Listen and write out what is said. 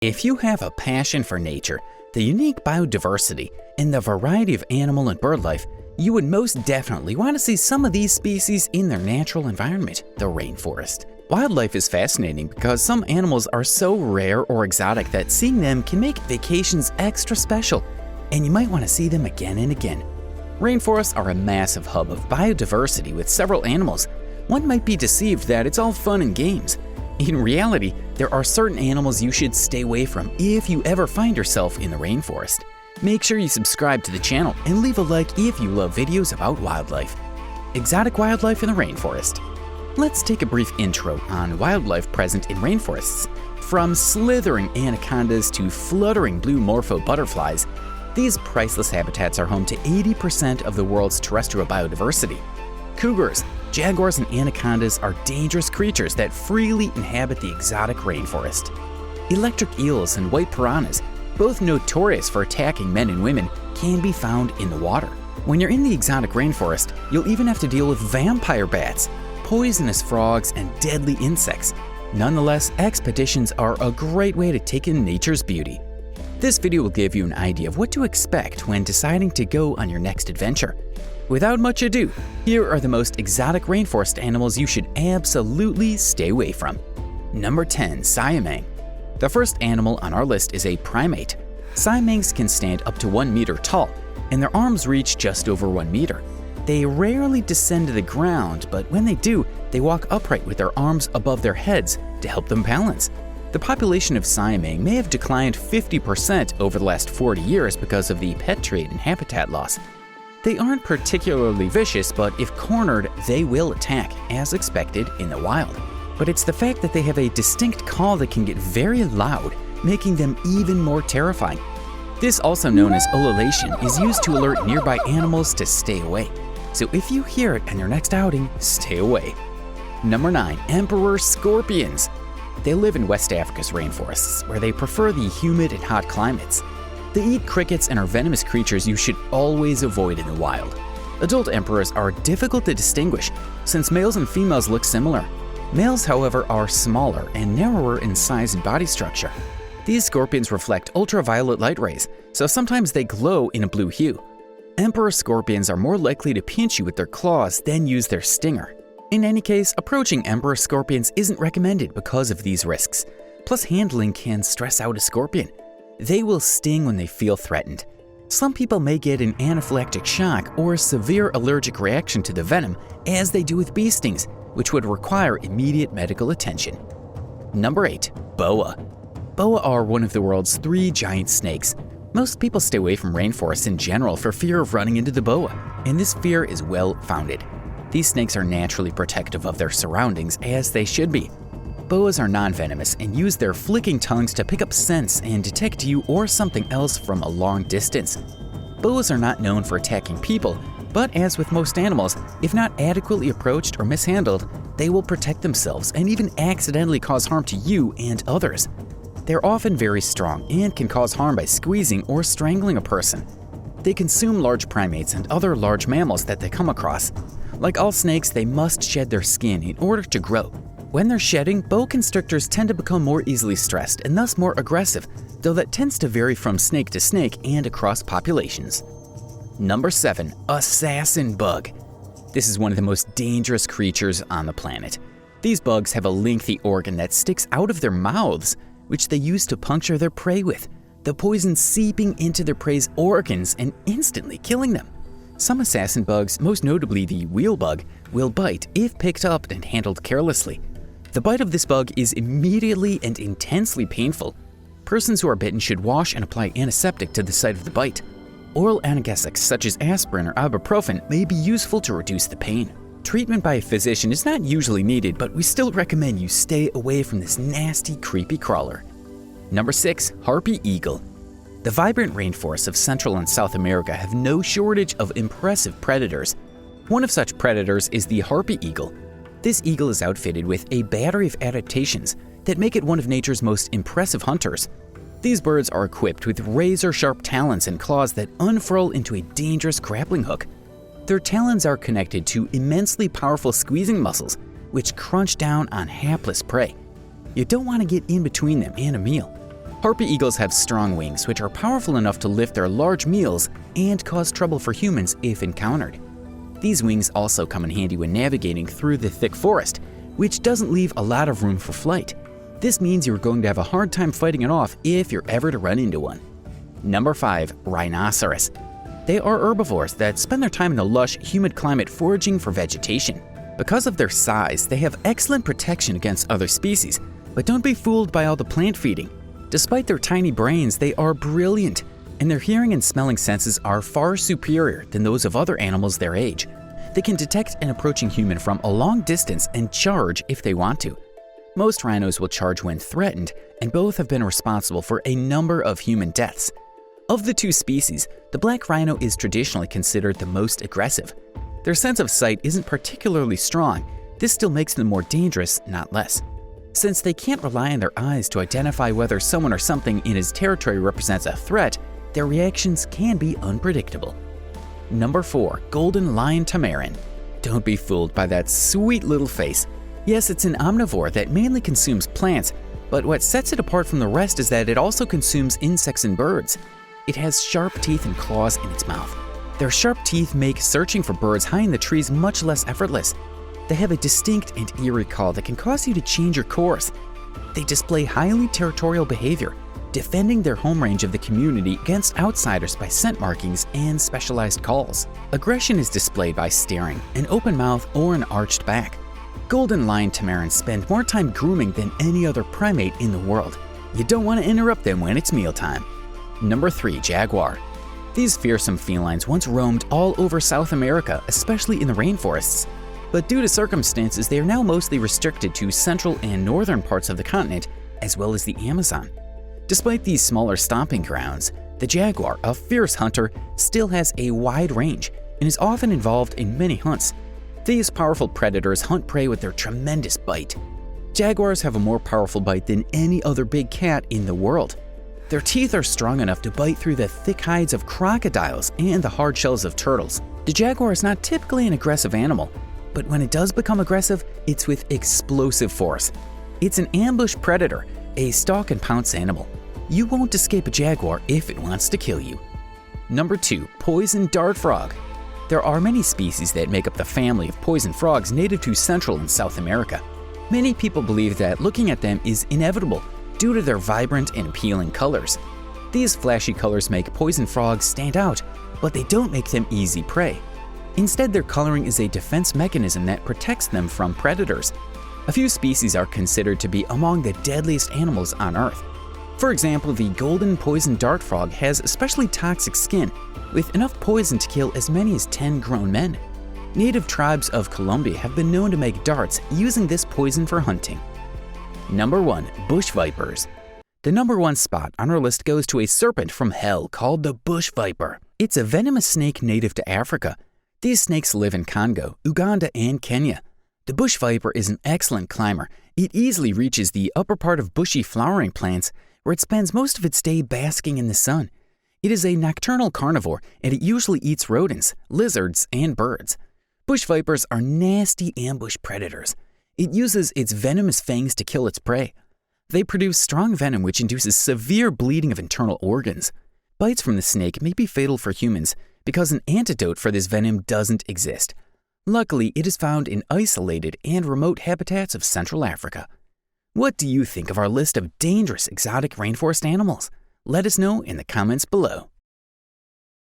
If you have a passion for nature, the unique biodiversity, and the variety of animal and bird life, you would most definitely want to see some of these species in their natural environment, the rainforest. Wildlife is fascinating because some animals are so rare or exotic that seeing them can make vacations extra special, and you might want to see them again and again. Rainforests are a massive hub of biodiversity with several animals. One might be deceived that it's all fun and games. In reality, there are certain animals you should stay away from if you ever find yourself in the rainforest. Make sure you subscribe to the channel and leave a like if you love videos about wildlife. Exotic wildlife in the rainforest. Let's take a brief intro on wildlife present in rainforests. From slithering anacondas to fluttering blue morpho butterflies, these priceless habitats are home to 80% of the world's terrestrial biodiversity. Cougars, jaguars, and anacondas are dangerous creatures that freely inhabit the exotic rainforest. Electric eels and white piranhas, both notorious for attacking men and women, can be found in the water. When you're in the exotic rainforest, you'll even have to deal with vampire bats, poisonous frogs, and deadly insects. Nonetheless, expeditions are a great way to take in nature's beauty. This video will give you an idea of what to expect when deciding to go on your next adventure. Without much ado, here are the most exotic rainforest animals you should absolutely stay away from. Number 10. Siamang. The first animal on our list is a primate. Siamangs can stand up to 1 meter tall, and their arms reach just over 1 meter. They rarely descend to the ground, but when they do, they walk upright with their arms above their heads to help them balance. The population of Siamang may have declined 50% over the last 40 years because of the pet trade and habitat loss. They aren't particularly vicious, but if cornered, they will attack, as expected in the wild. But it's the fact that they have a distinct call that can get very loud, making them even more terrifying. This, also known as ululation, is used to alert nearby animals to stay away. So if you hear it on your next outing, stay away. Number 9. Emperor scorpions. They live in West Africa's rainforests, where they prefer the humid and hot climates. They eat crickets and are venomous creatures you should always avoid in the wild. Adult emperors are difficult to distinguish, since males and females look similar. Males, however, are smaller and narrower in size and body structure. These scorpions reflect ultraviolet light rays, so sometimes they glow in a blue hue. Emperor scorpions are more likely to pinch you with their claws than use their stinger. In any case, approaching emperor scorpions isn't recommended because of these risks. Plus, handling can stress out a scorpion. They will sting when they feel threatened. Some people may get an anaphylactic shock or a severe allergic reaction to the venom, as they do with bee stings, which would require immediate medical attention. Number 8. Boa. Boa are one of the world's 3 giant snakes. Most people stay away from rainforests in general for fear of running into the boa, and this fear is well founded. These snakes are naturally protective of their surroundings, as they should be. Boas are non-venomous and use their flicking tongues to pick up scents and detect you or something else from a long distance. Boas are not known for attacking people, but as with most animals, if not adequately approached or mishandled, they will protect themselves and even accidentally cause harm to you and others. They're often very strong and can cause harm by squeezing or strangling a person. They consume large primates and other large mammals that they come across. Like all snakes, they must shed their skin in order to grow. When they're shedding, boa constrictors tend to become more easily stressed and thus more aggressive, though that tends to vary from snake to snake and across populations. Number 7. Assassin bug. This is one of the most dangerous creatures on the planet. These bugs have a lengthy organ that sticks out of their mouths, which they use to puncture their prey with, the poison seeping into their prey's organs and instantly killing them. Some assassin bugs, most notably the wheel bug, will bite if picked up and handled carelessly. The bite of this bug is immediately and intensely painful. Persons who are bitten should wash and apply antiseptic to the site of the bite. Oral analgesics such as aspirin or ibuprofen may be useful to reduce the pain. Treatment by a physician is not usually needed, but we still recommend you stay away from this nasty, creepy crawler. Number 6. Harpy eagle. The vibrant rainforests of Central and South America have no shortage of impressive predators. One of such predators is the harpy eagle. This eagle is outfitted with a battery of adaptations that make it one of nature's most impressive hunters. These birds are equipped with razor-sharp talons and claws that unfurl into a dangerous grappling hook. Their talons are connected to immensely powerful squeezing muscles, which crunch down on hapless prey. You don't want to get in between them and a meal. Harpy eagles have strong wings which are powerful enough to lift their large meals and cause trouble for humans if encountered. These wings also come in handy when navigating through the thick forest, which doesn't leave a lot of room for flight. This means you're going to have a hard time fighting it off if you're ever to run into one. Number 5. Rhinoceros. They are herbivores that spend their time in the lush, humid climate foraging for vegetation. Because of their size, they have excellent protection against other species, but don't be fooled by all the plant feeding. Despite their tiny brains, they are brilliant, and their hearing and smelling senses are far superior than those of other animals their age. They can detect an approaching human from a long distance and charge if they want to. Most rhinos will charge when threatened, and both have been responsible for a number of human deaths. Of the two species, the black rhino is traditionally considered the most aggressive. Their sense of sight isn't particularly strong. This still makes them more dangerous, not less. Since they can't rely on their eyes to identify whether someone or something in his territory represents a threat, their reactions can be unpredictable. Number 4. Golden lion tamarin. Don't be fooled by that sweet little face. Yes, it's an omnivore that mainly consumes plants, but what sets it apart from the rest is that it also consumes insects and birds. It has sharp teeth and claws in its mouth. Their sharp teeth make searching for birds high in the trees much less effortless. They have a distinct and eerie call that can cause you to change your course. They display highly territorial behavior, defending their home range of the community against outsiders by scent markings and specialized calls. Aggression is displayed by staring, an open mouth, or an arched back. Golden lion tamarins spend more time grooming than any other primate in the world. You don't want to interrupt them when it's mealtime. Number 3. Jaguar. These fearsome felines once roamed all over South America, especially in the rainforests. But due to circumstances, they are now mostly restricted to central and northern parts of the continent, as well as the Amazon. Despite these smaller stomping grounds, the jaguar, a fierce hunter, still has a wide range and is often involved in many hunts. These powerful predators hunt prey with their tremendous bite. Jaguars have a more powerful bite than any other big cat in the world. Their teeth are strong enough to bite through the thick hides of crocodiles and the hard shells of turtles. The jaguar is not typically an aggressive animal, but when it does become aggressive, it's with explosive force. It's an ambush predator, a stalk and pounce animal. You won't escape a jaguar if it wants to kill you. Number 2. Poison dart frog. There are many species that make up the family of poison frogs native to Central and South America. Many people believe that looking at them is inevitable due to their vibrant and appealing colors. These flashy colors make poison frogs stand out, but they don't make them easy prey. Instead, their coloring is a defense mechanism that protects them from predators. A few species are considered to be among the deadliest animals on Earth. For example, the golden poison dart frog has especially toxic skin, with enough poison to kill as many as 10 grown men. Native tribes of Colombia have been known to make darts using this poison for hunting. Number 1. Bush vipers. The number 1 spot on our list goes to a serpent from hell called the bush viper. It's a venomous snake native to Africa. These snakes live in Congo, Uganda, and Kenya. The bush viper is an excellent climber. It easily reaches the upper part of bushy flowering plants, where it spends most of its day basking in the sun. It is a nocturnal carnivore, and it usually eats rodents, lizards, and birds. Bush vipers are nasty ambush predators. It uses its venomous fangs to kill its prey. They produce strong venom which induces severe bleeding of internal organs. Bites from the snake may be fatal for humans because an antidote for this venom doesn't exist. Luckily, it is found in isolated and remote habitats of Central Africa. What do you think of our list of dangerous exotic rainforest animals? Let us know in the comments below.